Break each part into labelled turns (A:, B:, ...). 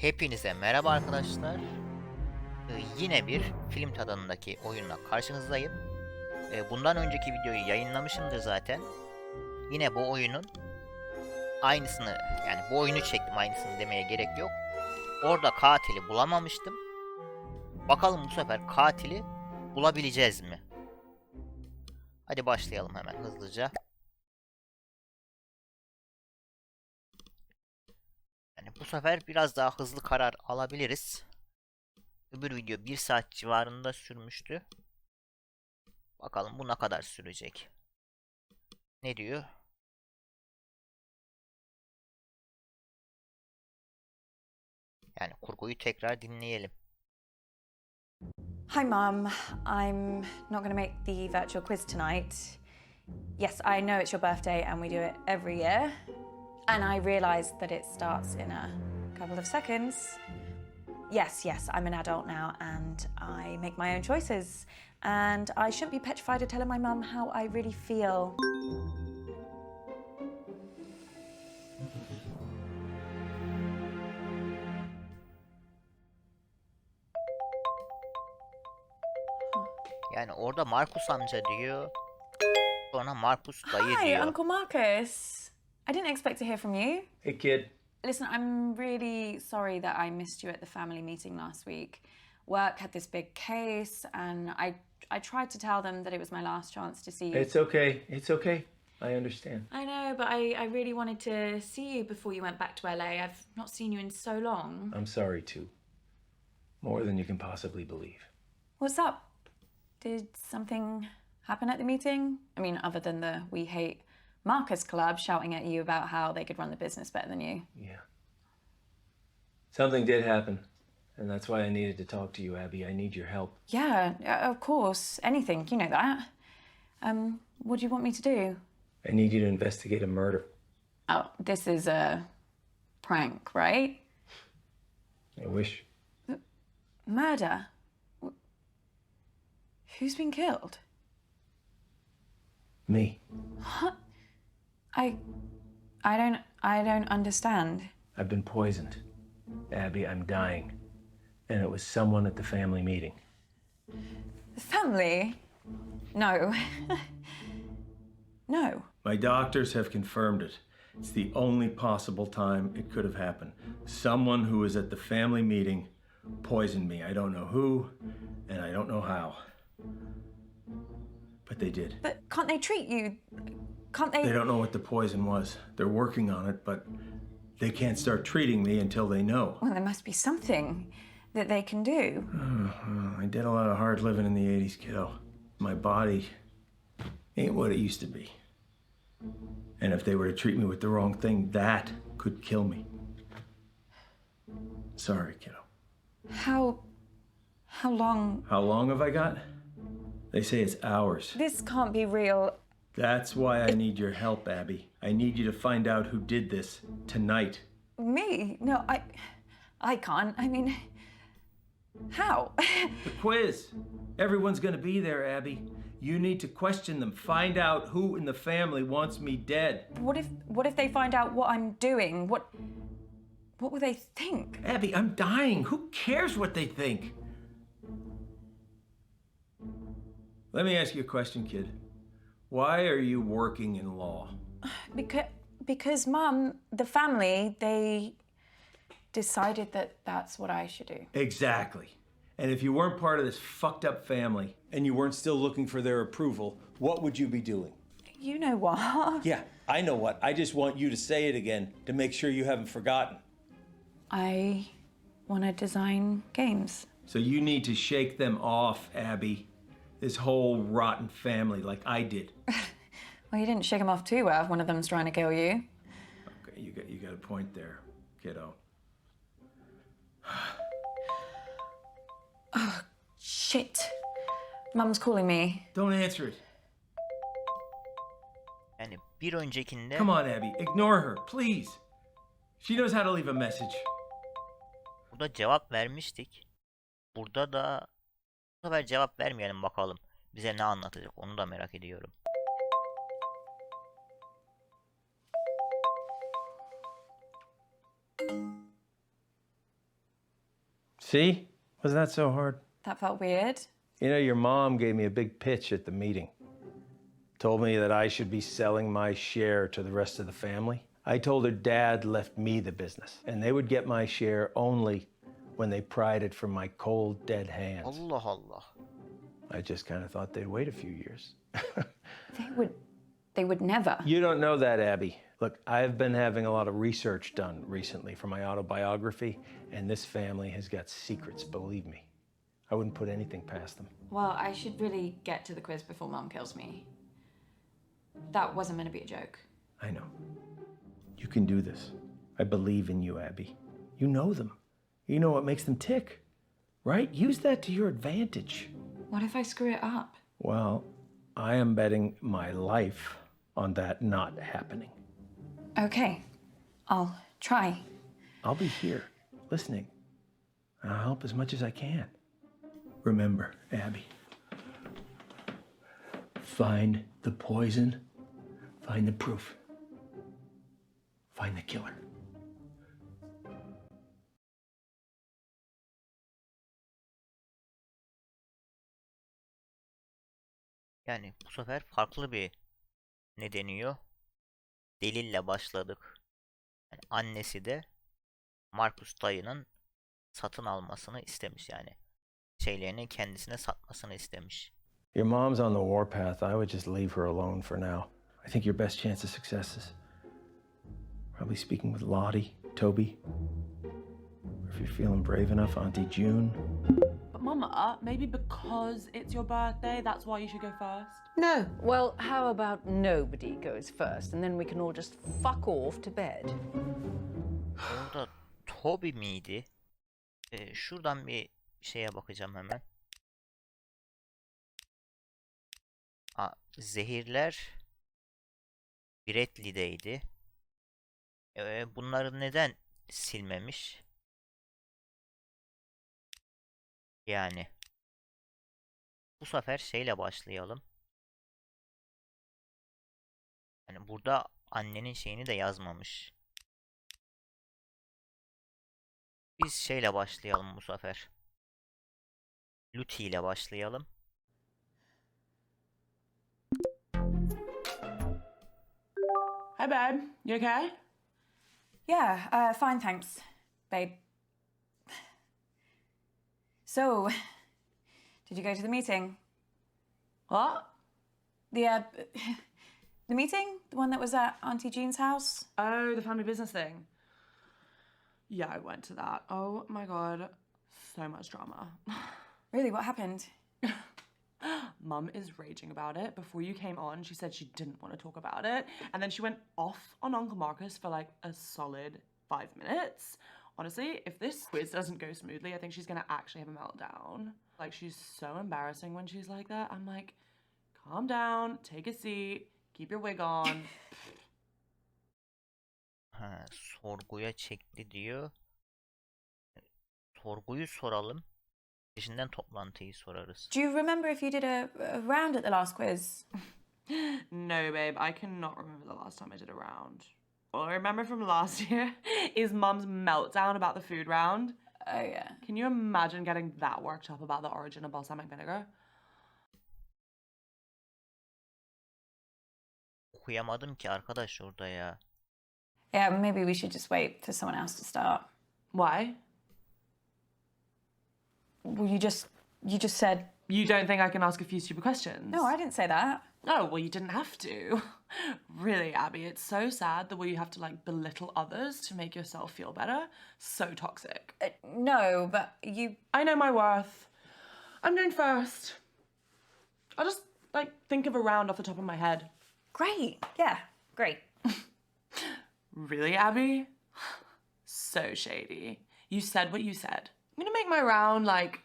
A: Hepinize merhaba arkadaşlar. Yine bir film tadındaki oyunla karşınızdayım. Bundan önceki videoyu yayınlamışımdır zaten. Yine bu oyunun aynısını, yani bu oyunu çektim, aynısını demeye gerek yok. Orada katili bulamamıştım. Bakalım bu sefer katili bulabileceğiz mi? Hadi başlayalım hemen hızlıca. Yani bu sefer biraz daha hızlı karar alabiliriz. Öbür video 1 saat civarında sürmüştü. Bakalım bu ne kadar sürecek. Ne diyor? Yani kurguyu tekrar dinleyelim.
B: Hi, Mum. I'm not going to make the virtual quiz tonight. Yes, I know it's your birthday and we do it every year. And I realise that it starts in a couple of seconds. Yes, I'm an adult now and I make my own choices. And I shouldn't be petrified of telling my mum how I really feel.
A: Yani orada Markus amca diyor. Sonra Markus dayı
B: Hi,
A: diyor.
B: Uncle Marcus. I didn't expect to hear from you.
C: Hey, kid.
B: Listen, I'm really sorry that I missed you at the family meeting last week. Work had this big case, and I tried to tell them that it was my last chance to see you.
C: It's okay. It's okay. I understand.
B: I know, but I really wanted to see you before you went back to LA. I've not seen you in so long.
C: I'm sorry, too. More than you can possibly believe.
B: What's up? Did something happen at the meeting? I mean, other than the We Hate Marcus Club shouting at you about how they could run the business better than you.
C: Yeah. Something did happen, and that's why I needed to talk to you, Abby. I need your help.
B: Yeah, of course. Anything, you know that. What do you want me to do?
C: I need you to investigate a murder.
B: Oh, this is a prank, right?
C: I wish.
B: Murder? Who's been killed?
C: Me.
B: I don't understand.
C: I've been poisoned. Abby, I'm dying. And it was someone at the family meeting.
B: The family? No. No.
C: My doctors have confirmed it. It's the only possible time it could have happened. Someone who was at the family meeting poisoned me. I don't know who, and I don't know how. But they did.
B: But can't they treat you? Can't they?
C: They don't know what the poison was. They're working on it, but they can't start treating me until they know.
B: Well, there must be something that they can do.
C: I did a lot of hard living in the 80s, kiddo. My body ain't what it used to be. And if they were to treat me with the wrong thing, that could kill me. Sorry, kiddo.
B: How long?
C: How long have I got? They say it's hours.
B: This can't be real.
C: That's why I need your help, Abby. I need you to find out who did this tonight.
B: Me? No, I can't. I mean, how?
C: The quiz. Everyone's gonna be there, Abby. You need to question them. Find out who in the family wants me dead.
B: What if they find out what I'm doing? What will they think?
C: Abby, I'm dying. Who cares what they think? Let me ask you a question, kid. Why are you working in law?
B: Because Mum, the family, they decided that that's what I should do.
C: Exactly. And if you weren't part of this fucked up family and you weren't still looking for their approval, what would you be doing?
B: You know what?
C: Yeah, I know what. I just want you to say it again to make sure you haven't forgotten.
B: I want to design games.
C: So you need to shake them off, Abby. This whole rotten family like I did.
B: Well, you didn't shake them off too well if one of them's trying to kill you.
C: Okay, you got a point there, kiddo.
B: Oh, shit. Mum's calling me.
C: Don't answer it.
A: Yani bir öncekinde
C: Come on, Abby. Ignore her, please. She knows how to leave a message.
A: burada cevap vermiştik. Burada da bu sefer cevap vermeyelim, bakalım. Bize ne anlatacak, onu da merak ediyorum.
C: See? Was that so hard?
B: That felt weird.
C: You know, your mom gave me a big pitch at the meeting. Told me that I should be selling my share to the rest of the family. I told her Dad left me the business, and they would get my share only when they pried it from my cold, dead hands.
A: Allah Allah.
C: I just kind of thought they'd wait a few years.
B: They would never.
C: You don't know that, Abby. Look, I've been having a lot of research done recently for my autobiography, and this family has got secrets, believe me. I wouldn't put anything past them.
B: Well, I should really get to the quiz before Mum kills me. That wasn't meant to be a joke.
C: I know. You can do this. I believe in you, Abby. You know them. You know what makes them tick, right? Use that to your advantage.
B: What if I screw it up?
C: Well, I am betting my life on that not happening.
B: Okay, I'll try.
C: I'll be here, listening. And I'll help as much as I can. Remember, Abby, find the poison, find the proof, find the killer.
A: Yani bu sefer farklı bir ne deniyor? Delille başladık. Yani annesi de Marcus dayının satın almasını istemiş yani. Şeylerini kendisine satmasını istemiş.
C: Your mom's on the warpath. I would just leave her alone for now. I think your best chance of success is probably speaking with Lottie, Toby, or if you're feeling brave enough, Auntie June.
D: But Mama, maybe because it's your birthday, that's why you should go first?
E: No. Well, how about nobody goes first and then we can all just fuck off to bed?
A: Orada Toby miydi? Şuradan bir şeye bakacağım hemen. Zehirler Bradley'deydi. Bunları neden silmemiş? Yani bu sefer şeyle başlayalım. Yani burada annenin şeyini de yazmamış. Biz şeyle başlayalım bu sefer. Luty ile başlayalım.
D: Hi, babe. You okay?
B: Yeah, fine, thanks, babe. So, did you go to the meeting?
D: What?
B: The meeting? The one that was at Auntie Jean's house?
D: Oh, the family business thing. Yeah, I went to that. Oh my god, so much drama.
B: Really, what happened?
D: Mum is raging about it. Before you came on, she said she didn't want to talk about it. And then she went off on Uncle Marcus for like a solid 5 minutes. Honestly, if this quiz doesn't go smoothly, I think she's gonna actually have a meltdown. Like, she's so embarrassing when she's like that. I'm like, calm down, take a seat, keep your wig on.
A: Sorguya çekti diyor. Sorguyu soralım. Peşinden toplantıyı sorarız.
B: Do you remember if you did a round at the last quiz?
D: No, babe, I cannot remember the last time I did a round. All I remember from last year is Mum's meltdown about the food round.
B: Oh, yeah.
D: Can you imagine getting that worked up about the origin of balsamic vinegar?
A: Okuyamadım ki arkadaş orada ya.
B: Yeah, maybe we should just wait for someone else to start.
D: Why?
B: Well, you just said...
D: You don't think I can ask a few stupid questions?
B: No, I didn't say that.
D: Oh, well, you didn't have to. Really, Abby, it's so sad the way you have to, like, belittle others to make yourself feel better. So toxic.
B: No, but you...
D: I know my worth. I'm going first. I'll just, like, think of a round off the top of my head.
B: Great. Yeah, great.
D: Really, Abby? So shady. You said what you said. I'm gonna make my round, like,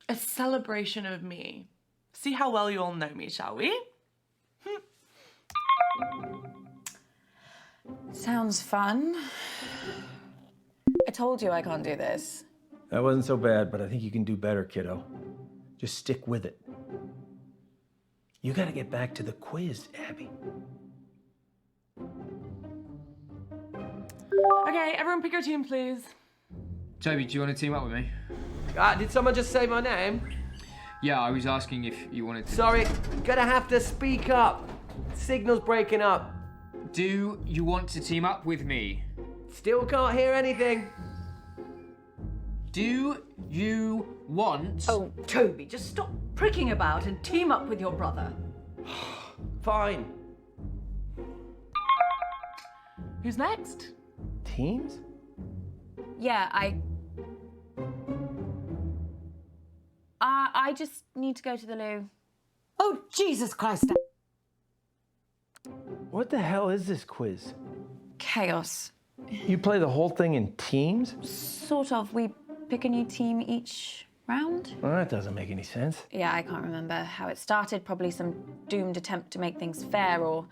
D: a celebration of me. See how well you all know me, shall we?
B: Sounds fun. I told you I can't do this.
C: That wasn't so bad, but I think you can do better, kiddo. Just stick with it. You gotta get back to the quiz, Abby.
D: Okay, everyone pick your team, please.
F: Toby, do you want to team up with me?
G: Did someone just say my name?
F: Yeah, I was asking if you wanted to.
G: Sorry, gonna have to speak up. Signal's breaking up.
F: Do you want to team up with me?
G: Still can't hear anything.
F: Do you want...
E: Oh, Toby, just stop pricking about and team up with your brother.
G: Fine.
D: Who's next?
C: Teams?
B: Yeah, I just need to go to the loo.
E: Oh, Jesus Christ.
C: What the hell is this quiz?
B: Chaos.
C: You play the whole thing in teams?
B: Sort of. We pick a new team each round.
C: Well, that doesn't make any sense.
B: Yeah, I can't remember how it started. Probably some doomed attempt to make things fair or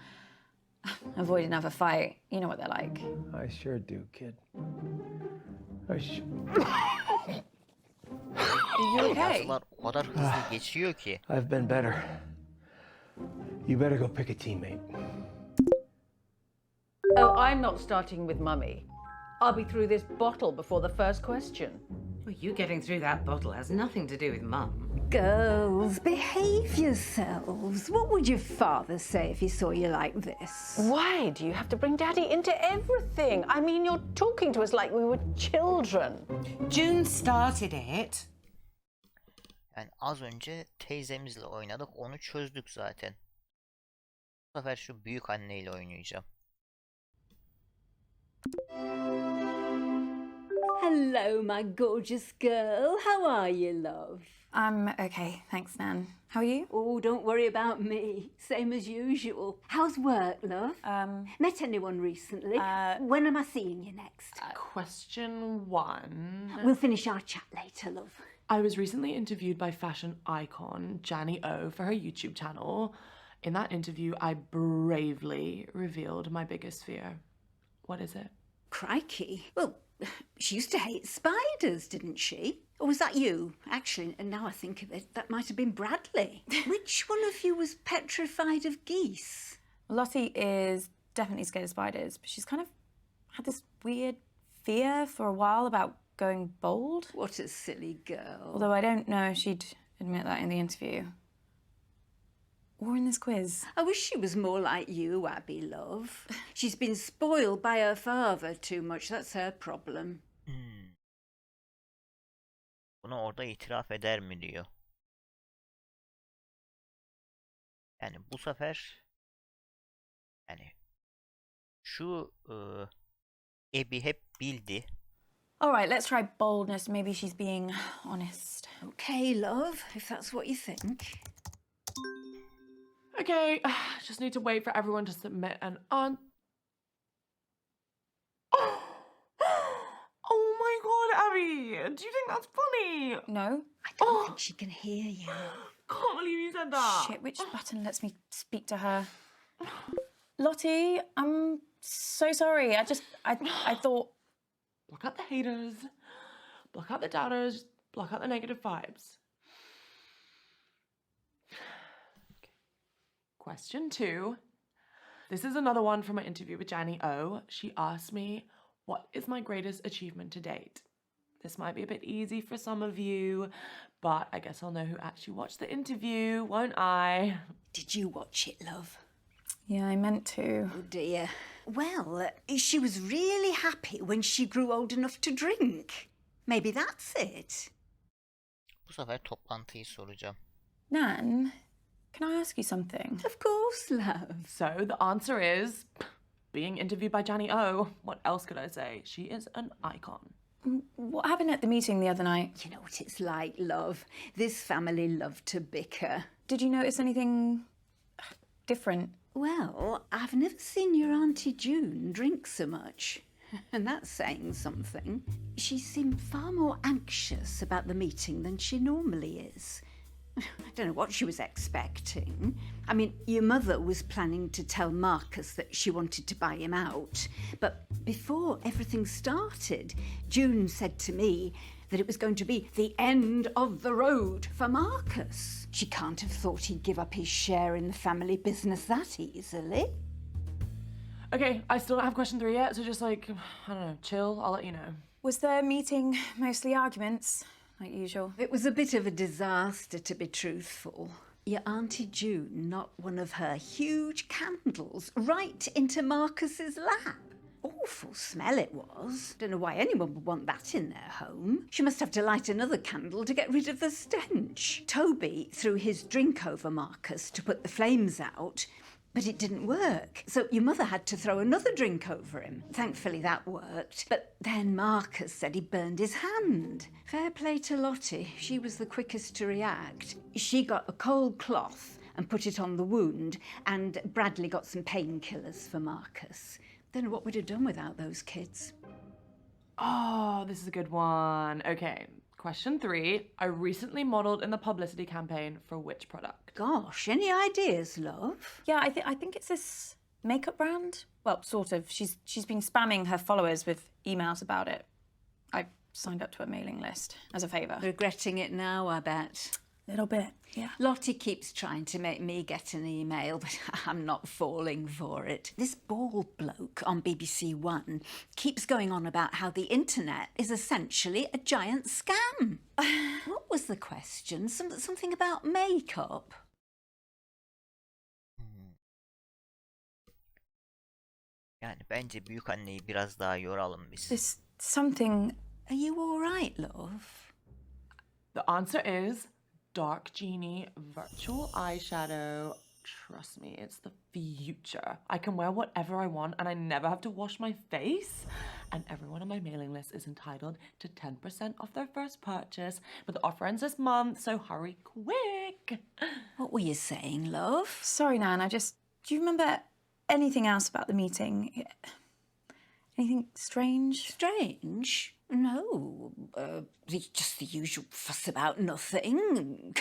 B: avoid another fight. You know what they're like.
C: I sure do, kid.
B: Are you okay?
A: Yazılar o kadar hızlı geçiyor ki.
C: I've been better. You better go pick a teammate.
E: Oh, I'm not starting with Mummy. I'll be through this bottle before the first question.
H: Well, you getting through that bottle has nothing to do with Mum.
I: Girls, behave yourselves. What would your father say if he saw you like this?
E: Why do you have to bring Daddy into everything? I mean, you're talking to us like we were children.
H: June started it.
A: Yani az önce teyzemizle oynadık, onu çözdük zaten. Bu sefer şu büyük anneyle oynayacağım.
I: Hello, my gorgeous girl. How are you, love?
B: I'm okay, thanks, Nan. How are you?
I: Oh, don't worry about me. Same as usual. How's work, love? Met anyone recently? When am I seeing you next?
D: Question 1.
I: We'll finish our chat later, love.
D: I was recently interviewed by fashion icon Janny O for her YouTube channel. In that interview, I bravely revealed my biggest fear. What is it?
I: Crikey. Well, she used to hate spiders, didn't she? Or was that you? Actually, and now I think of it, that might have been Bradley. Which one of you was petrified of geese?
B: Lottie is definitely scared of spiders, but she's kind of had this weird fear for a while about going bald.
I: What a silly girl.
B: Although I don't know if she'd admit that in the interview. Or in this quiz.
I: I wish she was more like you, Abby, love. She's been spoiled by her father too much. That's her problem.
A: Bunu orada itiraf eder mi diyor. Yani bu sefer yani şu Abby hep bildi.
B: All right, let's try boldness. Maybe she's being honest.
I: Okay, love, if that's what you think.
D: Okay, just need to wait for everyone to submit an Oh my god, Abby! Do you think that's funny?
B: No?
I: I don't think she can hear you.
D: Can't believe you said that.
B: Shit, which button lets me speak to her? Lottie, I'm so sorry. I thought...
D: Block out the haters, block out the doubters, block out the negative vibes. Okay. Question 2. This is another one from my interview with Janny O. She asked me, what is my greatest achievement to date? This might be a bit easy for some of you, but I guess I'll know who actually watched the interview, won't I?
I: Did you watch it, love?
B: Yeah, I meant to.
I: Oh dear. Well, she was really happy when she grew old enough to drink. Maybe that's it.
A: Bu sefer toplantıyı soracağım.
B: Nan, can I ask you something?
I: Of course, love.
D: So the answer is being interviewed by Janny O. What else could I say? She is an icon.
B: What happened at the meeting the other night?
I: You know what it's like, love. This family love to bicker.
B: Did you notice anything different?
I: Well, I've never seen your Auntie June drink so much. And that's saying something. She seemed far more anxious about the meeting than she normally is. I don't know what she was expecting. I mean, your mother was planning to tell Marcus that she wanted to buy him out. But before everything started, June said to me that it was going to be the end of the road for Marcus. She can't have thought he'd give up his share in the family business that easily.
D: Okay, I still don't have question 3 yet, so just like, I don't know, chill, I'll let you know.
B: Was the meeting mostly arguments, like usual?
I: It was a bit of a disaster, to be truthful. Your Auntie June knocked one of her huge candles right into Marcus's lap. Awful smell it was. Don't know why anyone would want that in their home. She must have to light another candle to get rid of the stench. Toby threw his drink over Marcus to put the flames out, but it didn't work. So your mother had to throw another drink over him. Thankfully that worked. But then Marcus said he burned his hand. Fair play to Lottie. She was the quickest to react. She got a cold cloth and put it on the wound, and Bradley got some painkillers for Marcus. Don't know what we'd have done without those kids.
D: Oh, this is a good one. Okay, question 3. I recently modelled in the publicity campaign for which product?
I: Gosh, any ideas, love?
B: Yeah, I think it's this makeup brand. Well, sort of. She's been spamming her followers with emails about it. I signed up to a mailing list as a favour.
I: Regretting it now, I bet.
B: Little bit, yeah.
I: Lottie keeps trying to make me get an email, but I'm not falling for it. This bald bloke on BBC One keeps going on about how the internet is essentially a giant scam. What was the question? Something about makeup?
A: Yani bence büyük anneyi biraz daha yoralım biz.
B: There's something...
I: Are you all right, love?
D: The answer is Dark Genie Virtual Eyeshadow. Trust me, it's the future. I can wear whatever I want and I never have to wash my face. And everyone on my mailing list is entitled to 10% off their first purchase. But the offer ends this month, so hurry quick.
I: What were you saying, love?
B: Sorry, Nan, do you remember anything else about the meeting? Anything strange?
I: Strange? No, just the usual fuss about nothing.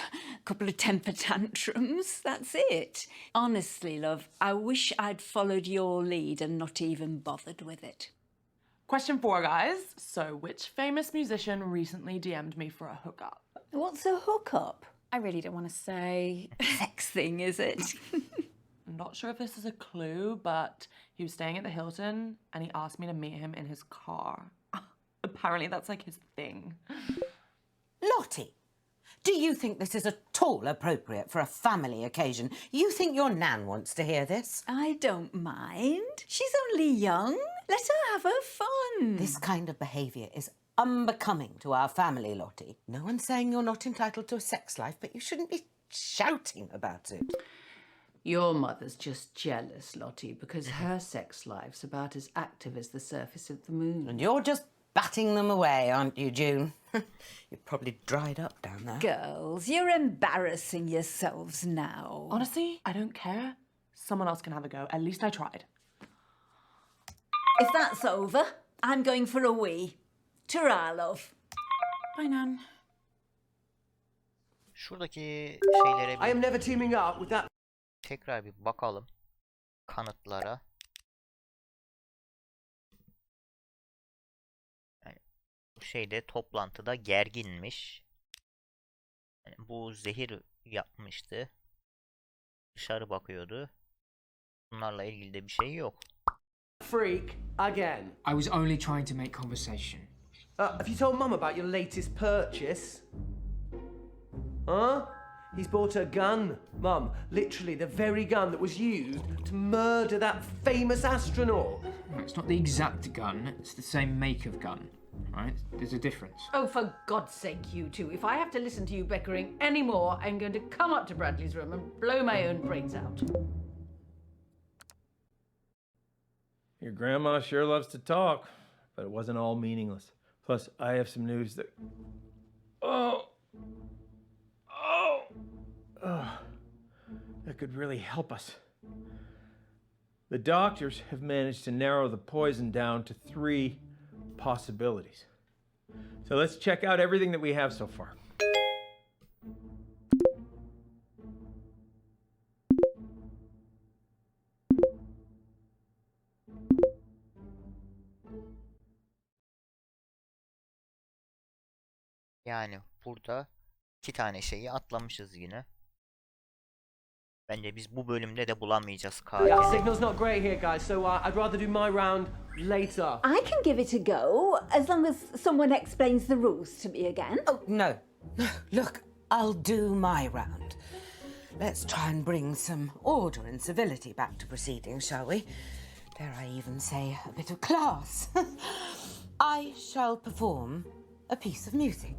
I: Couple of temper tantrums, that's it. Honestly, love, I wish I'd followed your lead and not even bothered with it.
D: Question 4, guys. So, which famous musician recently DM'd me for a hookup?
I: What's a hookup?
B: I really don't want to say.
I: Sex thing, is it?
D: I'm not sure if this is a clue, but he was staying at the Hilton and he asked me to meet him in his car. Apparently that's like his thing.
H: Lottie, do you think this is at all appropriate for a family occasion? You think your Nan wants to hear this?
I: I don't mind. She's only young. Let her have her fun.
H: This kind of behaviour is unbecoming to our family, Lottie. No one's saying you're not entitled to a sex life, but you shouldn't be shouting about it.
E: Your mother's just jealous, Lottie, because her sex life's about as active as the surface of the moon.
H: And you're just batting them away, aren't you, June? You're probably dried up down there.
I: Girls, you're embarrassing yourselves now.
D: Honestly, I don't care. Someone else can have a go. At least I tried.
I: If that's over, I'm going for a wee. Ta-ra, love.
B: Bye, Nan.
A: Şuradaki şeylere
G: I am
A: bir
G: never teaming up with that.
A: tekrar bir bakalım. Kanıtlara. Yani bu şeyde toplantıda gerginmiş. Yani bu zehir yapmıştı. Dışarı bakıyordu. Bunlarla ilgili de bir şey yok.
G: Freak again.
F: I was only trying to make conversation.
G: Have you told Mum about your latest purchase? Huh? He's bought a gun, Mum. Literally the very gun that was used to murder that famous astronaut.
F: No, it's not the exact gun, it's the same make of gun, right? There's a difference.
E: Oh, for God's sake, you two. If I have to listen to you bickering anymore, I'm going to come up to Bradley's room and blow my own brains out.
C: Your grandma sure loves to talk, but it wasn't all meaningless. Plus, I have some news that... that could really help us. The doctors have managed to narrow the poison down to 3 possibilities. So let's check out everything that we have so far.
A: Yani burada 2 tane şeyi atlamışız yine. Bence biz bu bölümde de bulamayacağız
G: Yeah,
A: katili.
G: signal's not great here, guys, so I'd rather do my round later.
I: I can give it a go, as long as someone explains the rules to me again.
H: Oh, no. No, look, I'll do my round. Let's try and bring some order and civility back to proceedings, shall we? Dare I even say a bit of class? I shall perform a piece of music.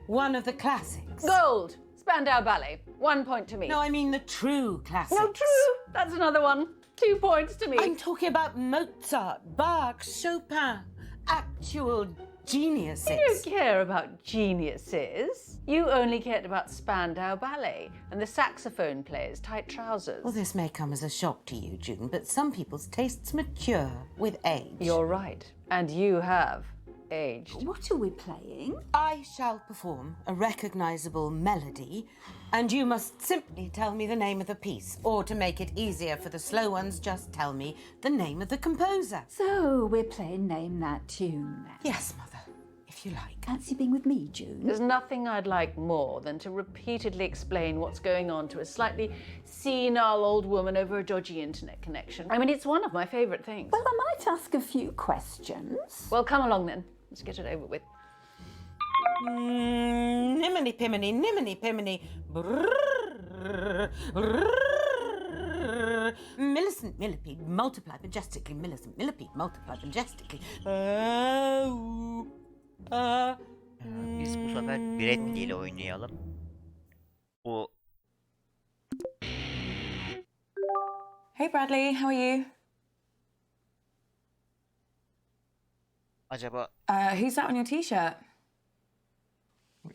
H: One of the classics.
E: Gold. Spandau Ballet. 1 point to me.
H: No, I mean the true classics.
E: No, true. That's another one. 2 points to me.
H: I'm talking about Mozart, Bach, Chopin. Actual geniuses.
E: You don't care about geniuses. You only cared about Spandau Ballet and the saxophone player's tight trousers.
H: Well, this may come as a shock to you, June, but some people's tastes mature with age.
E: You're right. And you have aged.
I: What are we playing?
H: I shall perform a recognisable melody, and you must simply tell me the name of the piece. Or to make it easier for the slow ones, just tell me the name of the composer.
I: So we're playing Name That Tune then.
H: Yes, Mother, if you like.
I: Fancy being with me, June?
E: There's nothing I'd like more than to repeatedly explain what's going on to a slightly senile old woman over a dodgy internet connection. I mean, it's one of my favourite things.
I: Well, I might ask a few questions.
E: Well, come along then. Let's get it over with.
H: Niminy piminy, niminy piminy. Brrrr, brrrr. Millicent millipede multiplied majestically. Millicent millipede multiplied majestically.
A: Biz bu sefer Bradley ile oynayalım. Bu
B: Hey Bradley, how are you?
A: acaba
B: Who's that on your t-shirt?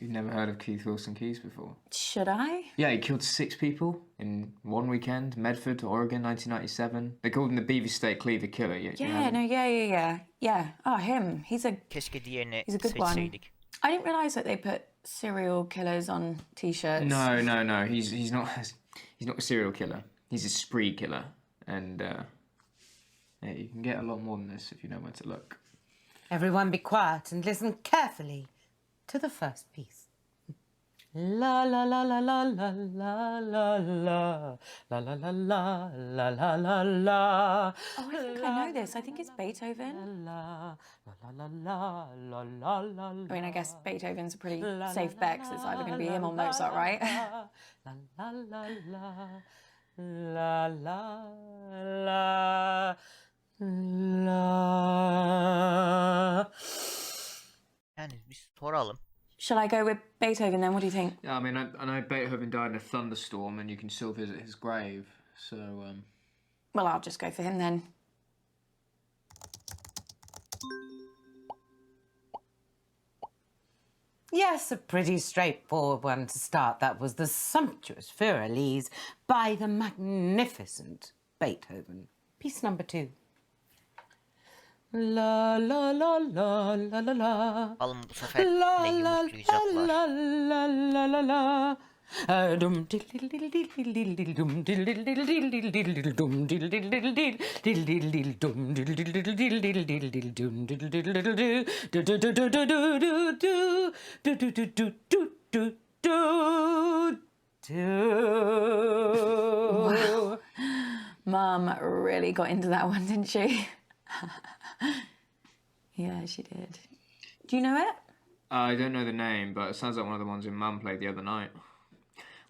F: You've never heard of Keith Wilson Keys before?
B: Should I?
F: Yeah, he killed 6 people in one weekend. Medford, Oregon, 1997. They called him the Beaver State Cleaver Killer.
B: Yeah. Oh, him. He's a
A: keşke diğerini
B: He's a good one.
A: seçseydik.
B: I didn't realise that they put serial killers on t-shirts.
F: No. He's not a serial killer. He's a spree killer. And yeah, you can get a lot more than this if you know where to look.
H: Everyone be quiet and listen carefully to the first piece. La la la la la la la la la la la la la la la la la.
B: Oh, I think I know this. I think it's Beethoven.
H: La la la la la la la.
B: I mean, I guess Beethoven's a pretty safe bet because it's either going to be him or Mozart, right?
H: La la la la la la la.
A: Yani biz soralım.
B: Shall I go with Beethoven then? What do you think?
F: Yeah, I mean, I know Beethoven died in a thunderstorm, and you can still visit his grave. So,
B: Well, I'll just go for him then.
H: Yes, a pretty straightforward one to start. That was the sumptuous Für Elise by the magnificent Beethoven. Piece number 2. La la la la la la la.
A: Alın bu sefer
H: La
A: ne
H: la
A: yumurtlayacaklar.
H: la la la la la. Dum dil dil dil dil dil dil dum dil dil dil dil dil dil dum dil dil dil dil dil dil dil dum dil dil dil dil dil dil dil dum dil dil dil do do do do do do do do do do do do do.
B: Wow. Mum really got into that one, didn't she? Yeah, she did. Do you know it?
F: I don't know the name, but it sounds like one of the ones your mum played the other night.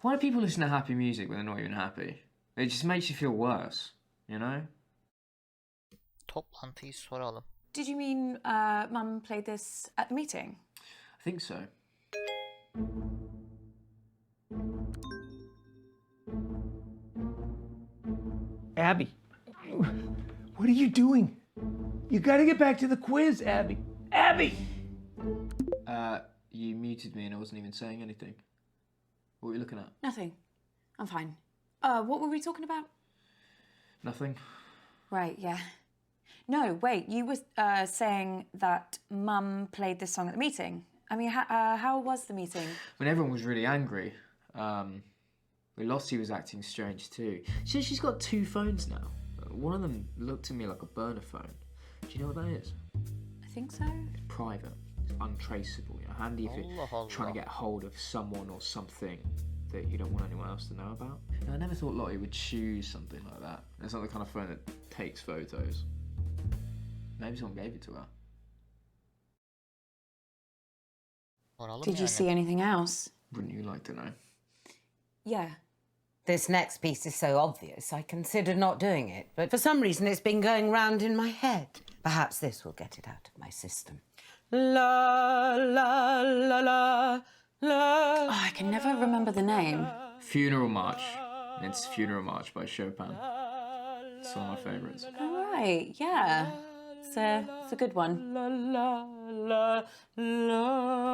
F: Why do people listen to happy music when they're not even happy? It just makes you feel worse, you know?
A: Toplantıyı soralım.
B: Did you mean Mum played this at the meeting?
F: I think so.
C: Abby, what are you doing? You gotta get back to the quiz, Abby. Abby!
F: You muted me and I wasn't even saying anything. What were you looking at?
B: Nothing. I'm fine. What were we talking about?
F: Nothing.
B: Right, yeah. No, wait, you were saying that Mum played this song at the meeting. I mean, how was the meeting?
F: When everyone was really angry, Lottie was acting strange too. She says she's got 2 phones now. One of them looked at me like a burner phone. Do you know what that is?
B: I think so.
F: It's private. It's untraceable. You know, handy if you're
A: Allah
F: trying to
A: Allah.
F: get hold of someone or something that you don't want anyone else to know about. I never thought Lottie would choose something like that. It's not the kind of phone that takes photos. Maybe someone gave it to her.
A: Soralım
B: Did you
A: yani.
B: see anything else?
F: Wouldn't you like to know?
B: Yeah.
H: This next piece is so obvious, I considered not doing it, but for some reason it's been going round in my head. Perhaps this will get it out of my system. La, la, la, la, la.
B: Oh, I can never remember the name.
F: Funeral March. It's Funeral March by Chopin. It's one of my favourites.
B: All right, yeah. It's a good one.
H: La, la, la, la.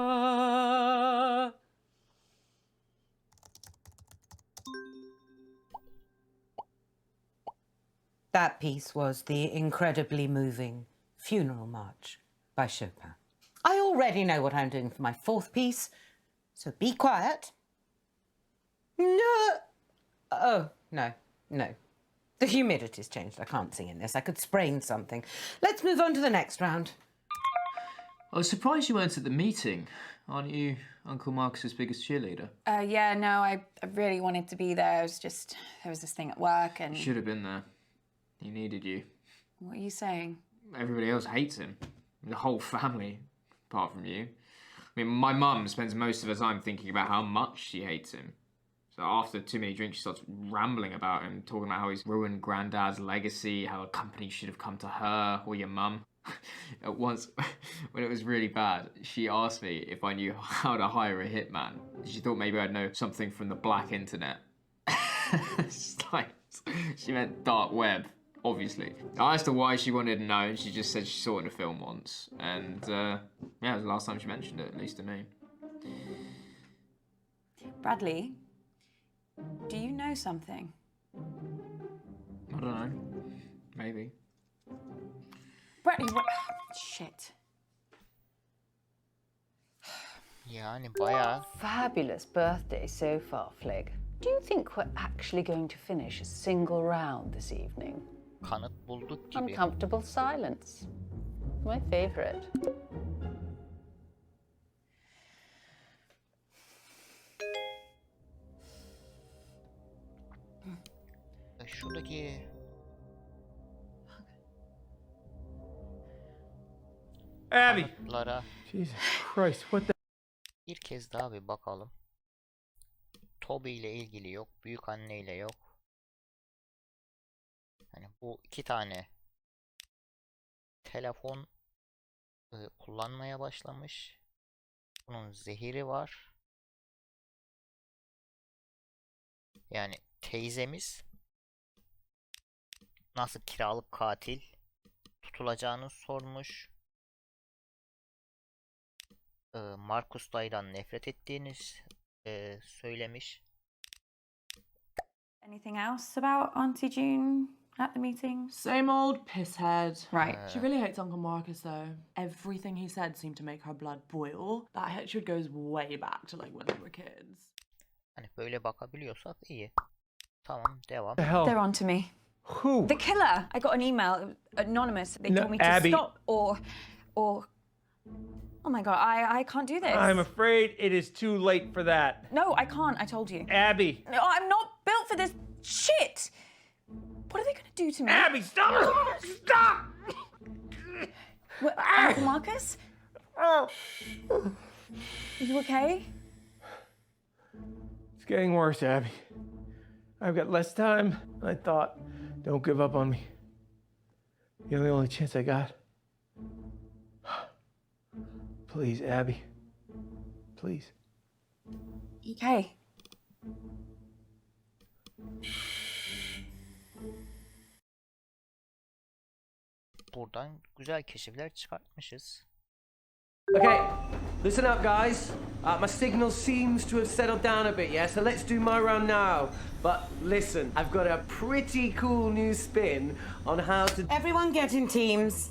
H: That piece was the incredibly moving Funeral March by Chopin. I already know what I'm doing for my fourth piece, so be quiet. No. Oh, no. The humidity's changed. I can't sing in this. I could sprain something. Let's move on to the next round.
F: I was surprised you weren't at the meeting. Aren't you Uncle Marcus's biggest cheerleader?
B: Yeah, no, I really wanted to be there. It was just, there was this thing at work and...
F: You should have been there. He needed you.
B: What are you saying?
F: Everybody else hates him. The whole family, apart from you. I mean, my mum spends most of her time thinking about how much she hates him. So after too many drinks, she starts rambling about him, talking about how he's ruined Granddad's legacy, how a company should have come to her or your mum. At once, when it was really bad, she asked me if I knew how to hire a hitman. She thought maybe I'd know something from the black internet. It's like, she meant dark web. Obviously. I asked her why she wanted to know, and she just said she saw it in a film once. And, yeah, it was the last time she mentioned it, at least to me.
B: Bradley, do you know something?
F: I don't know. Maybe.
B: Bradley, what? Shit.
A: Yani bayağı
E: Fabulous birthday so far, Flig. Do you think we're actually going to finish a single round this evening?
A: kanıt bulduk gibi.
E: Uncomfortable silence. My favourite.
A: Şuradaki
C: Abby!
A: kanıtlara
C: Jesus Christ, what the...
A: bir kez daha bir bakalım. Toby ile ilgili yok. Büyük anne ile yok. Hani bu iki tane telefon kullanmaya başlamış. Bunun zehiri var. Yani teyzemiz nasıl kiralık katil tutulacağını sormuş. Marcus Day'dan nefret ettiğini söylemiş.
B: Anything else about Auntie June at the meeting?
D: Same old pisshead.
B: Right.
D: She really hates Uncle Marcus though. Everything he said seemed to make her blood boil. That hatred goes way back to like when they were kids.
A: Hani böyle bakabiliyorsak iyi. Tamam, devam.
C: the hell?
B: They're on to me.
C: Who?
B: The killer. I got an email, anonymous. They
C: No,
B: told me to
C: Abby.
B: stop or... Oh my God, I can't do this.
C: I'm afraid it is too late for that.
B: No, I can't, I told you.
C: Abby!
B: No, I'm not built for this shit. What are they gonna do to me?
C: Abby, stop! Stop!
B: What, Uncle Marcus?
C: Oh.
B: Are you okay?
C: It's getting worse, Abby. I've got less time than I thought. Don't give up on me. You're the only chance I got. Please, Abby. Please.
B: Okay.
A: Buradan güzel keşifler çıkartmışız.
G: Okay, listen up, guys. My signal seems to have settled down a bit, yeah? So let's do my round now. But listen, I've got a pretty cool new spin on how to...
H: Everyone get in teams.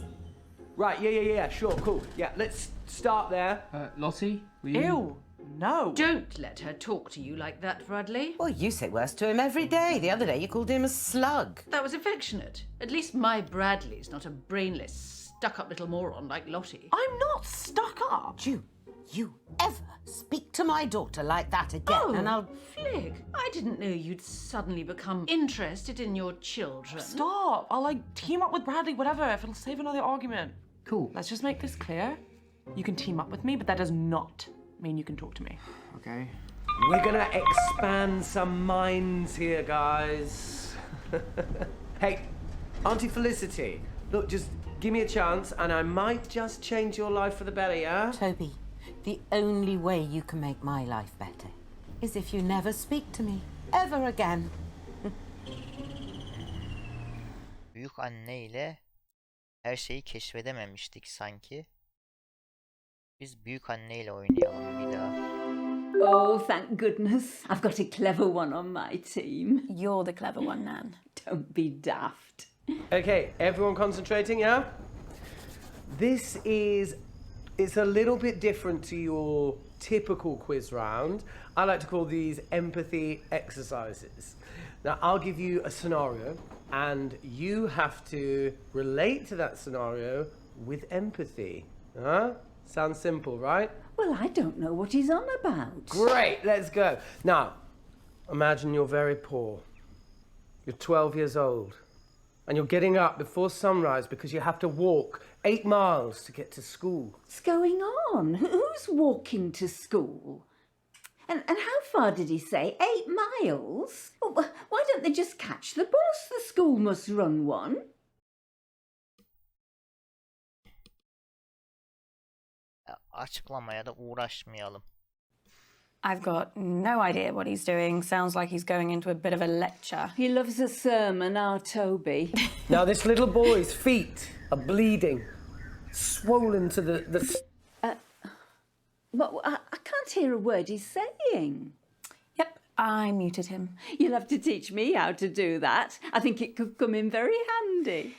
G: Right, yeah, sure, cool. Yeah, let's start there.
F: Lottie, were you...
D: Ew, no.
E: Don't let her talk to you like that, Bradley.
H: Well, you say worse to him every day. The other day you called him a slug.
E: That was affectionate. At least my Bradley's not a brainless, stuck-up little moron like Lottie.
D: I'm not stuck up.
H: You ever
J: speak to my daughter like that again, and I'll...
E: Flick, I didn't know you'd suddenly become interested in your children.
D: Stop. I'll like team up with Bradley, whatever, if it'll save another argument.
J: Cool.
D: Let's just make this clear. You can team up with me, but that does not mean you can talk to me.
F: Okay.
G: We're gonna expand some minds here, guys. Hey, Auntie Felicity, look, just give me a chance and I might just change your life for the better, yeah?
J: Toby, the only way you can make my life better is if you never speak to me ever again.
A: Büyük anne ile her şeyi keşfedememiştik sanki. Biz büyük anne ile oynayalım bir daha.
I: Oh, thank goodness. I've got a clever one on my team.
B: You're the clever one, Nan.
I: Don't be daft.
G: Okay, everyone concentrating, yeah? It's a little bit different to your typical quiz round. I like to call these empathy exercises. Now, I'll give you a scenario, and you have to relate to that scenario with empathy. Huh? Sounds simple, right?
I: Well, I don't know what he's on about.
G: Great, let's go. Now, imagine you're very poor. You're 12 years old, and you're getting up before sunrise because you have to walk 8 miles to get to school.
I: What's going on? Who's walking to school? And how far did he say? 8 miles? Well, why don't they just catch the bus? The school must run one.
A: Açıklamaya da uğraşmayalım.
B: I've got no idea what he's doing. Sounds like he's going into a bit of a lecture.
I: He loves a sermon, our Toby.
G: Now, this little boy's feet are bleeding, swollen to the...
I: Well, I can't hear a word he's saying.
B: Yep, I muted him.
I: You'll have to teach me how to do that. I think it could come in very handy.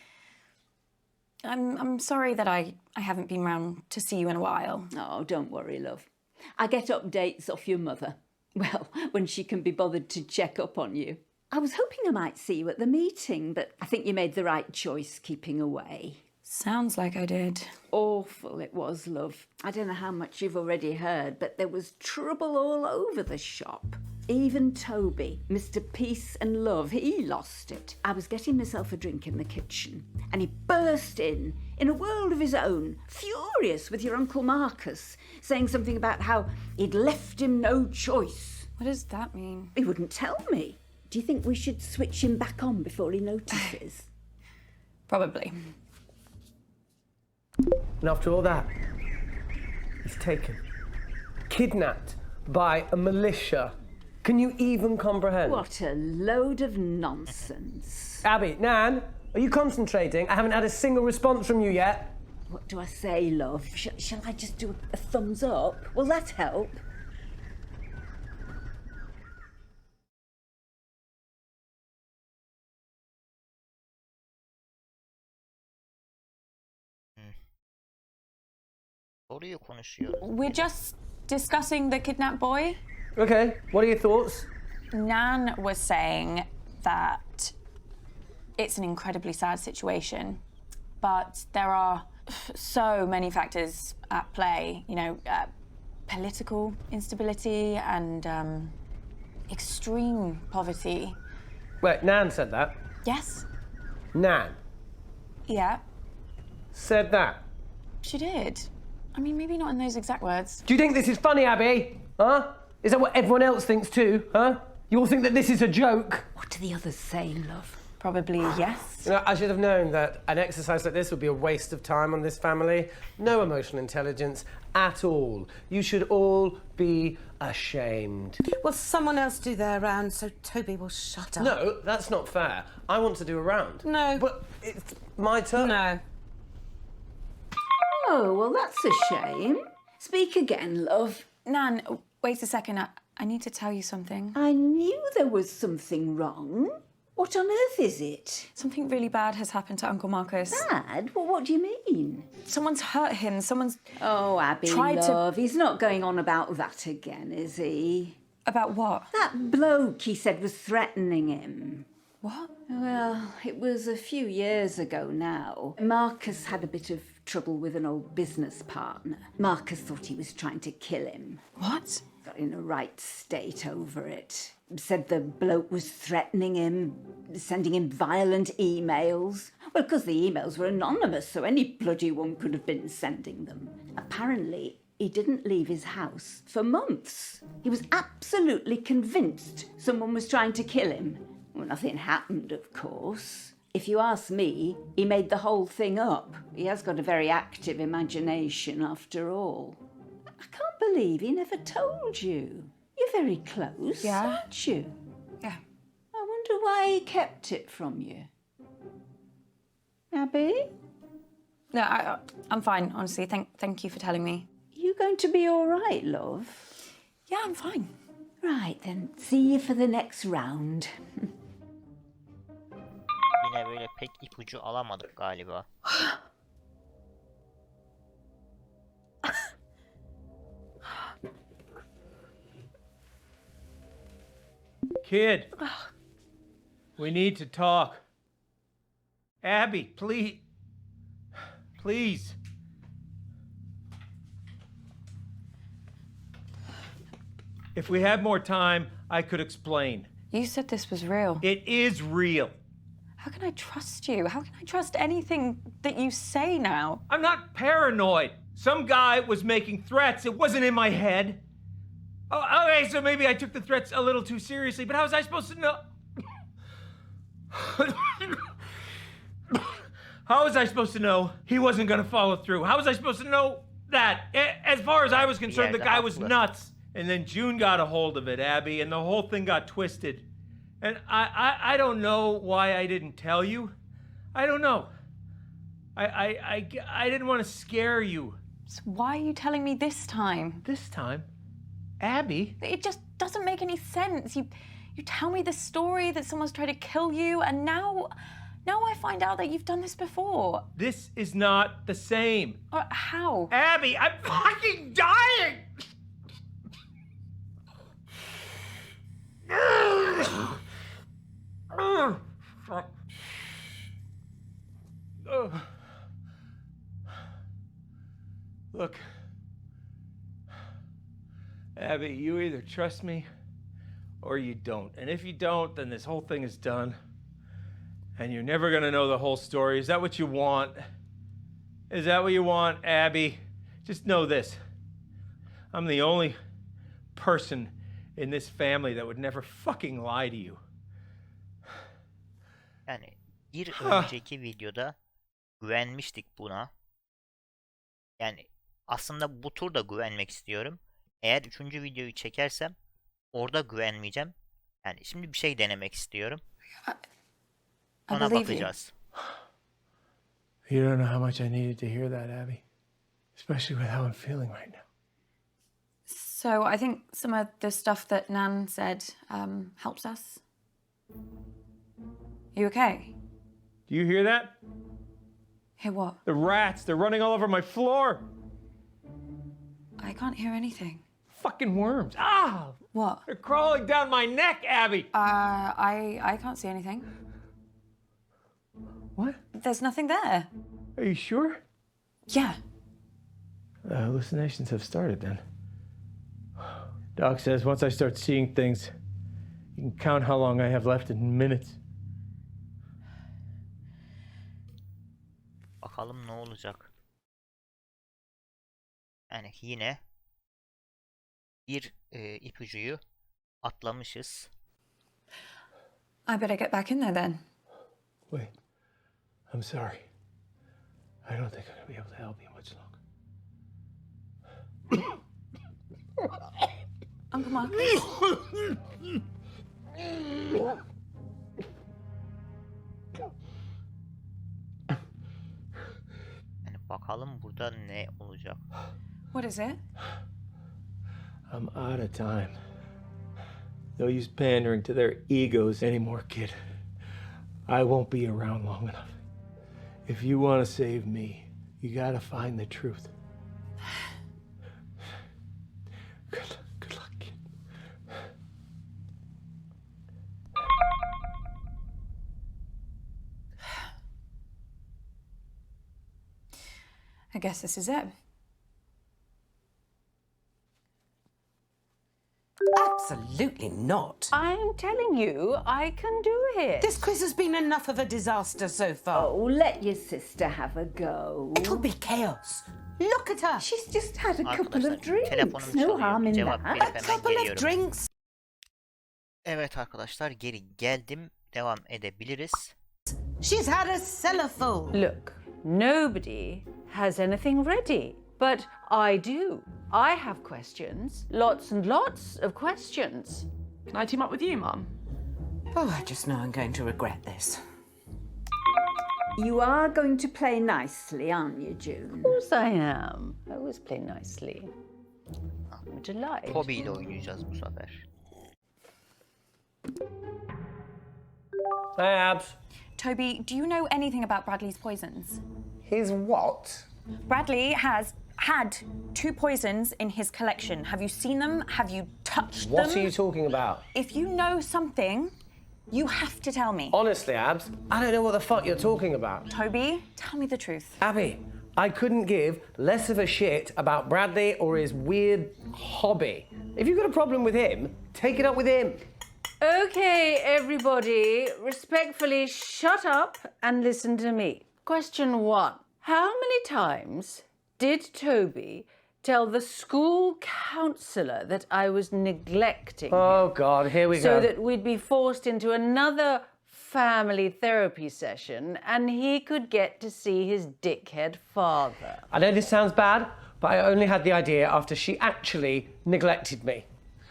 B: I'm sorry that I haven't been round to see you in a while.
I: Oh, don't worry, love. I get updates off your mother. Well, when she can be bothered to check up on you. I was hoping I might see you at the meeting, but I think you made the right choice keeping away.
B: Sounds like I did.
I: Awful it was, love. I don't know how much you've already heard, but there was trouble all over the shop. Even Toby, Mr. Peace and Love, he lost it. I was getting myself a drink in the kitchen, and he burst in a world of his own, furious with your Uncle Marcus, saying something about how he'd left him no choice.
B: What does that mean?
I: He wouldn't tell me. Do you think we should switch him back on before he notices?
B: Probably.
G: And after all that, he's taken, kidnapped by a militia. Can you even comprehend?
I: What a load of nonsense.
G: Abby, Nan, are you concentrating? I haven't had a single response from you yet.
I: What do I say, love? Shall I just do a thumbs up? Will that help?
A: Soruyu konuşuyoruz.
B: We're just discussing the kidnapped boy.
G: Okay, what are your thoughts?
B: Nan was saying that it's an incredibly sad situation, but there are so many factors at play, you know, political instability and extreme poverty.
G: Wait, Nan said that?
B: Yes?
G: Nan
B: Yeah,
G: said that?
B: she did. I mean, maybe not in those exact words.
G: Do you think this is funny, Abby? Huh? Is that what everyone else thinks too, huh? You all think that this is a joke?
I: What do the others say, love?
B: Probably yes.
G: You know, I should have known that an exercise like this would be a waste of time on this family. No emotional intelligence at all. You should all be ashamed.
J: Well, someone else do their round so Toby will shut up.
G: No, that's not fair. I want to do a round.
J: No.
G: But it's my turn.
J: No.
I: Oh, well, that's a shame. Speak again, love.
B: Nan, wait a second. I need to tell you something.
I: I knew there was something wrong. What on earth is it?
B: Something really bad has happened to Uncle Marcus.
I: Bad? Well, what do you mean?
B: Someone's hurt him. Someone's...
I: Oh, Abby,
B: Tried to-
I: love, he's not going on about that again, is he?
B: About what?
I: That bloke he said was threatening him.
B: What?
I: Well, it was a few years ago now. Marcus had a bit of trouble with an old business partner. Marcus thought he was trying to kill him.
B: What?
I: Got in a right state over it. Said the bloke was threatening him, sending him violent emails. Well, because the emails were anonymous, so any bloody one could have been sending them. Apparently, he didn't leave his house for months. He was absolutely convinced someone was trying to kill him. Well, nothing happened, of course. If you ask me, he made the whole thing up. He has got a very active imagination, after all. I can't believe he never told you. You're very close,
B: Yeah.
I: aren't you?
B: Yeah.
I: I wonder why he kept it from you. Abby,
B: No, I'm fine, honestly. Thank you for telling me.
I: you going to be all right, love?
B: Yeah, I'm fine.
I: Right then, see you for the next round.
A: Yine böyle pek ipucu alamadık galiba.
C: Kid, we need to talk. Abby, please. Please. If we had more time, I could explain.
B: You said this was real.
C: It is real.
B: How can I trust you? How can I trust anything that you say now?
C: I'm not paranoid. Some guy was making threats. It wasn't in my head. Oh, okay, so maybe I took the threats a little too seriously, but how was I supposed to know? How was I supposed to know he wasn't going to follow through? How was I supposed to know that? As far as I was concerned, the guy was nuts. And then June got a hold of it, Abby, and the whole thing got twisted. And I don't know why I didn't tell you. I don't know. I didn't want to scare you.
B: So why are you telling me this time?
C: This time, Abby.
B: It just doesn't make any sense. You tell me the story that someone's tried to kill you, and now I find out that you've done this before.
C: This is not the same.
B: How?
C: Abby, I'm fucking dying! Look, Abby, you either trust me or you don't. And if you don't, then this whole thing is done. And you're never gonna know the whole story. Is that what you want? Is that what you want, Abby? Just know this. I'm the only person in this family that would never fucking lie to you.
A: Yani bir önceki videoda güvenmiştik buna. Yani aslında bu turda güvenmek istiyorum. Eğer 3. videoyu çekersem orada güvenmeyeceğim. Yani şimdi bir şey denemek istiyorum. Ona bakacağız.
C: You don't know how much I needed to hear that, Abby. Especially with how I'm feeling right now.
B: So I think some of the stuff that Nan said helps us. You okay?
C: Do you hear that?
B: Hear what?
C: The rats, they're running all over my floor.
B: I can't hear anything.
C: Fucking worms. Ah!
B: What?
C: They're crawling down my neck, Abby.
B: I can't see anything.
C: What?
B: There's nothing there.
C: Are you sure?
B: Yeah.
C: The hallucinations have started then. Doc says once I start seeing things, you can count how long I have left in minutes.
A: Bakalım ne olacak. Yani yine bir ipucuyu atlamışız.
B: I better get back in there then.
C: Wait, I'm sorry. I don't think I'm gonna be able to help you much longer.
B: Uncle Marcus.
A: Yani bakalım burada ne olacak.
B: What is it?
C: I'm out of time. No use pandering to their egos anymore, kid. I won't be around long enough. If you want to save me, you gotta find the truth. Good luck, kid.
B: guess this is it.
J: Absolutely not.
E: I'm telling you, I can do it.
J: This quiz has been enough of a disaster so far.
I: Oh, let your sister have a go.
J: It'll be chaos. Look at her.
I: She's just had a couple
A: Arkadaşlar
I: of drinks.
A: telefonum
I: No
A: çalıyor.
I: harm in
A: Cevap
I: that.
A: verip
J: A
A: hemen
J: couple of
A: geliyorum.
J: drinks.
A: Evet arkadaşlar geri geldim. Devam edebiliriz.
J: She's had a cellar full.
E: Look, nobody has anything ready, but I do. I have questions, lots and lots of questions.
D: Can I team up with you, Mum?
J: Oh, I just know I'm going to regret this.
I: You are going to play nicely, aren't you, June?
E: Of course I am. I always play nicely. I'm a delight.
A: Toby ile oynayacağız bu sefer.
G: Hey, Abs.
B: Toby, do you know anything about Bradley's poisons?
G: His what?
B: Bradley has had 2 poisons in his collection. Have you seen them? Have you touched them?
G: What are you talking about?
B: If you know something, you have to tell me.
G: Honestly, Abs, I don't know what the fuck you're talking about.
B: Toby, tell me the truth.
G: Abby, I couldn't give less of a shit about Bradley or his weird hobby. If you've got a problem with him, take it up with him.
E: Okay, everybody, respectfully shut up and listen to me. Question 1. How many times did Toby tell the school counsellor that I was neglecting
G: Oh,
E: him
G: God, here we
E: so
G: go.
E: that we'd be forced into another family therapy session and he could get to see his dickhead father?
G: I know this sounds bad, but I only had the idea after she actually neglected me.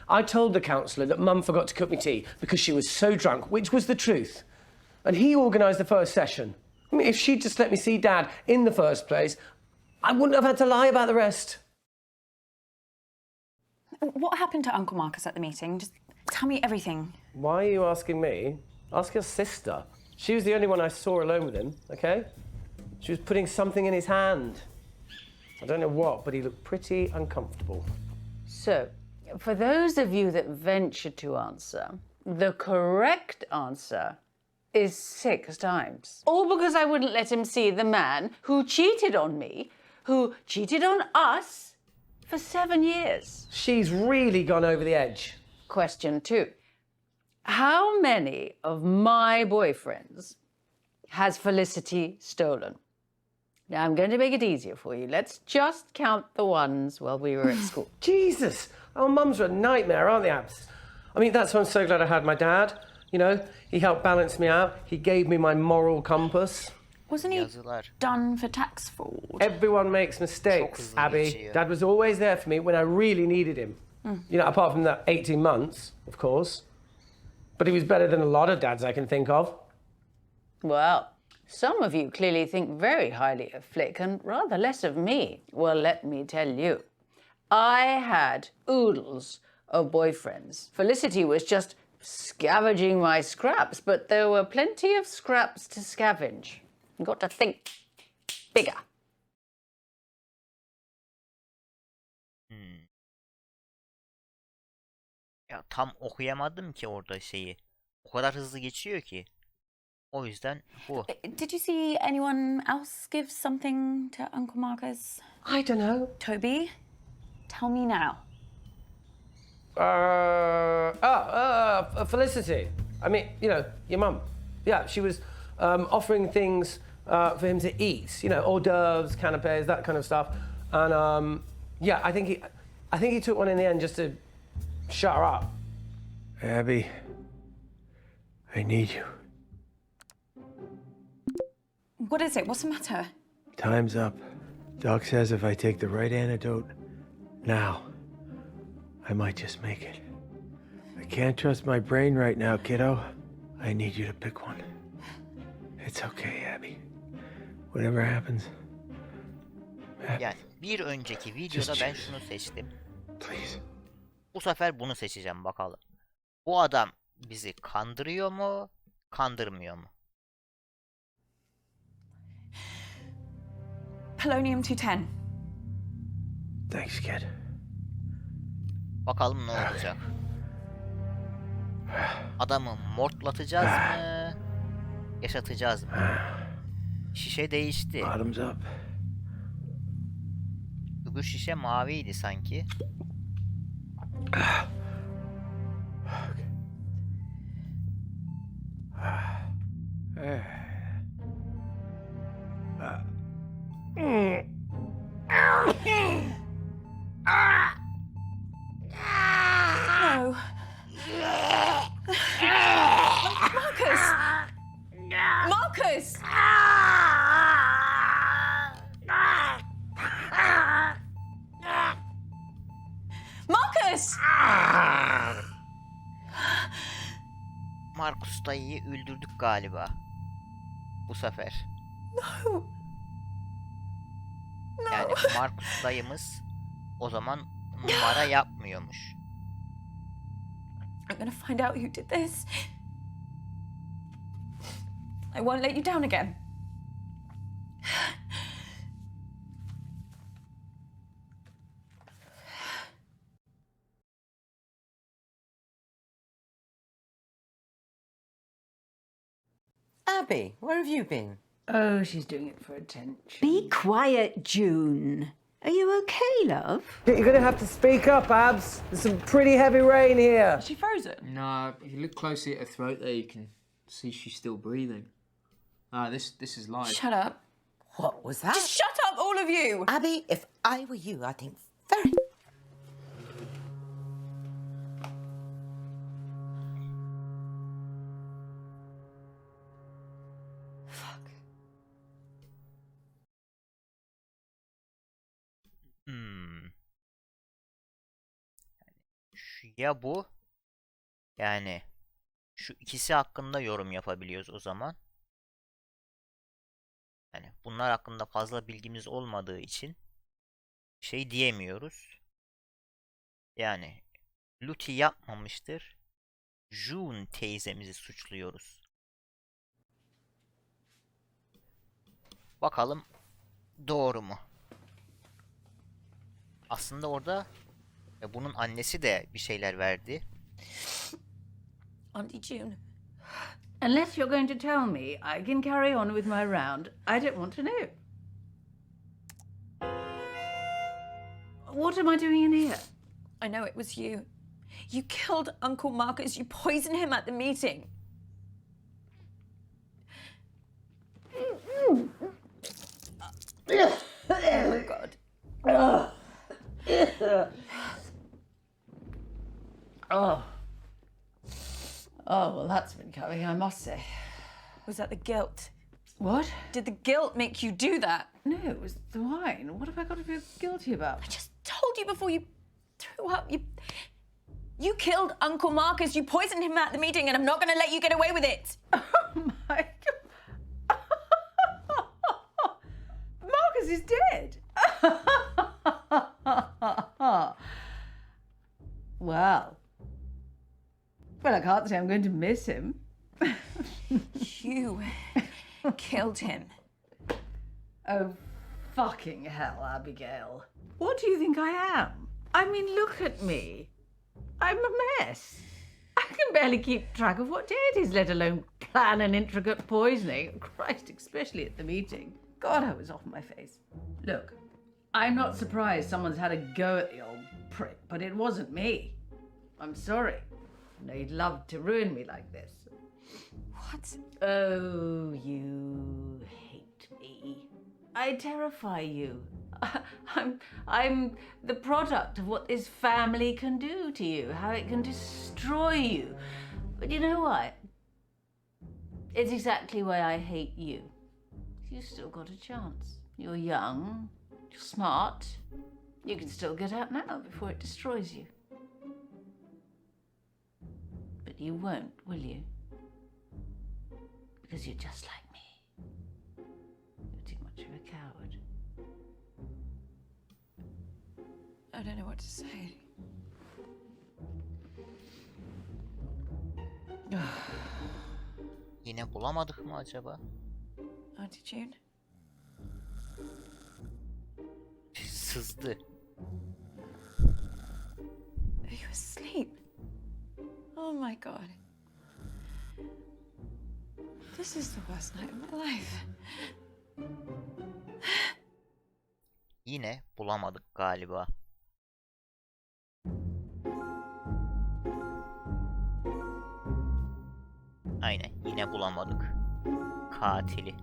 G: I told the counsellor that Mum forgot to cook me tea because she was so drunk, which was the truth. And he organised the first session. I mean, if she'd just let me see Dad in the first place, I wouldn't have had to lie about the rest.
B: What happened to Uncle Marcus at the meeting? Just tell me everything.
G: Why are you asking me? Ask your sister. She was the only one I saw alone with him, okay? She was putting something in his hand. I don't know what, but he looked pretty uncomfortable.
E: So, for those of you that venture to answer, the correct answer is 6 times. All because I wouldn't let him see the man who cheated on me, who cheated on us for 7 years.
G: She's really gone over the edge.
E: Question 2. How many of my boyfriends has Felicity stolen? Now, I'm going to make it easier for you. Let's just count the ones while we were at school.
G: Jesus, our mums are a nightmare, aren't they, Abs? I mean, that's why I'm so glad I had my dad. You know, he helped balance me out. He gave me my moral compass.
B: Wasn't he
A: Yazılar.
B: done for tax fraud?
G: Everyone makes mistakes,
A: hızlı
G: Abby.
A: geçiyor.
G: Dad was always there for me when I really needed him. You know, apart from that 18 months, of course. But he was better than a lot of dads I can think of.
E: Well, some of you clearly think very highly of Flick and rather less of me. Well, let me tell you. I had oodles of boyfriends. Felicity was just scavenging my scraps, but there were plenty of scraps to scavenge. You got to think bigger.
A: Ya tam okuyamadım ki orada şeyi. O kadar hızlı geçiyor ki. O yüzden bu.
B: Did you see anyone else give something to Uncle Marcus?
G: I don't know.
B: Toby, tell me now.
G: Felicity. I mean, you know, your mum. Yeah, she was offering things for him to eat. You know, hors d'oeuvres, canapes, that kind of stuff. And yeah, I think he took one in the end just to shut her up. Abby, I need you.
B: What is it? What's the matter?
C: Time's up. Doc says if I take the right antidote now, I might just make it. I can't trust my brain right now, kiddo. I need you to pick one. It's okay, Abby. Whatever happens.
A: Yani bir önceki videoda ben şunu seçtim.
C: Please.
A: Bu sefer bunu seçeceğim bakalım. Bu adam bizi kandırıyor mu, kandırmıyor mu?
B: Polonium 210.
C: Thanks, kid.
A: Bakalım ne olacak. Adamı mortlatacağız mı? Yaşatacağız mı? Şişe değişti.
C: Bottoms up.
A: Öbür şişe maviydi sanki.
B: No. Marcus! Marcus! Marcus!
A: Markus dayıyı öldürdük galiba. Bu sefer.
B: No.
A: Yani Markus dayımız o zaman numara yapmıyormuş.
B: I'm gonna find out who did this. I won't let you down again.
J: Abby, where have you been?
E: Oh, she's doing it for attention.
I: Be quiet, June. Are you okay, love?
G: You're gonna have to speak up, Abs. There's some pretty heavy rain here.
D: Is she frozen?
F: No, if you look closely at her throat there, you can see she's still breathing. This is live.
B: Shut up.
J: What was that?
B: Just shut up, all of you!
J: Abby, if I were you, I think very...
A: Ya bu, yani şu ikisi hakkında yorum yapabiliyoruz o zaman. Yani bunlar hakkında fazla bilgimiz olmadığı için şey diyemiyoruz. Yani Luty yapmamıştır. June teyzemizi suçluyoruz. Bakalım doğru mu? Aslında orada bunun annesi de bir şeyler verdi.
B: Auntie June.
E: Unless you're going to tell me, I can carry on with my round. I don't want to know. What am I doing in here?
B: I know it was you. You killed Uncle Marcus. You poisoned him at the meeting. Oh, God.
E: Oh. Oh, well, that's been coming, I must say.
B: Was that the guilt?
E: What?
B: Did the guilt make you do that?
E: No, it was the wine. What have I got to feel guilty about?
B: I just told you before you threw up. You killed Uncle Marcus. You poisoned him at the meeting, and I'm not going to let you get away with it.
E: Oh, my God. Marcus is dead. Well, I can't say I'm going to miss him.
B: You killed him.
E: Oh, fucking hell, Abigail. What do you think I am? I mean, look at me. I'm a mess. I can barely keep track of what day it is, let alone plan an intricate poisoning. Christ, especially at the meeting. God, I was off my face. Look, I'm not surprised someone's had a go at the old prick, but it wasn't me. I'm sorry. I know you'd love to ruin me like this.
B: What?
E: Oh, you hate me. I terrify you. I'm the product of what this family can do to you, how it can destroy you. But you know what? It's exactly why I hate you. You've still got a chance. You're young, you're smart. You can still get out now before it destroys you. But you won't, will you? Because you're just like me. You're too much of a coward.
B: I don't know what to say.
A: Yine bulamadık mı acaba?
B: Auntie June?
A: Sızdı.
B: Are you asleep? Oh my God. This is the worst night of my life.
A: yine bulamadık galiba. Aynen, yine bulamadık katili.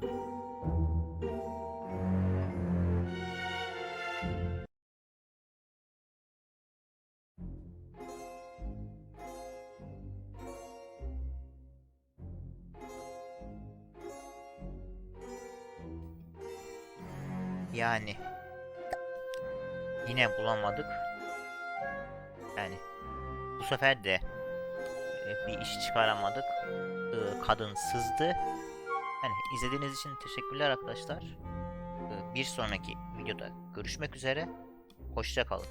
A: Yani yine bulamadık. Yani bu sefer de bir iş çıkaramadık. Kadın sızdı. Yani izlediğiniz için teşekkürler arkadaşlar. Bir sonraki videoda görüşmek üzere. Hoşça kalın.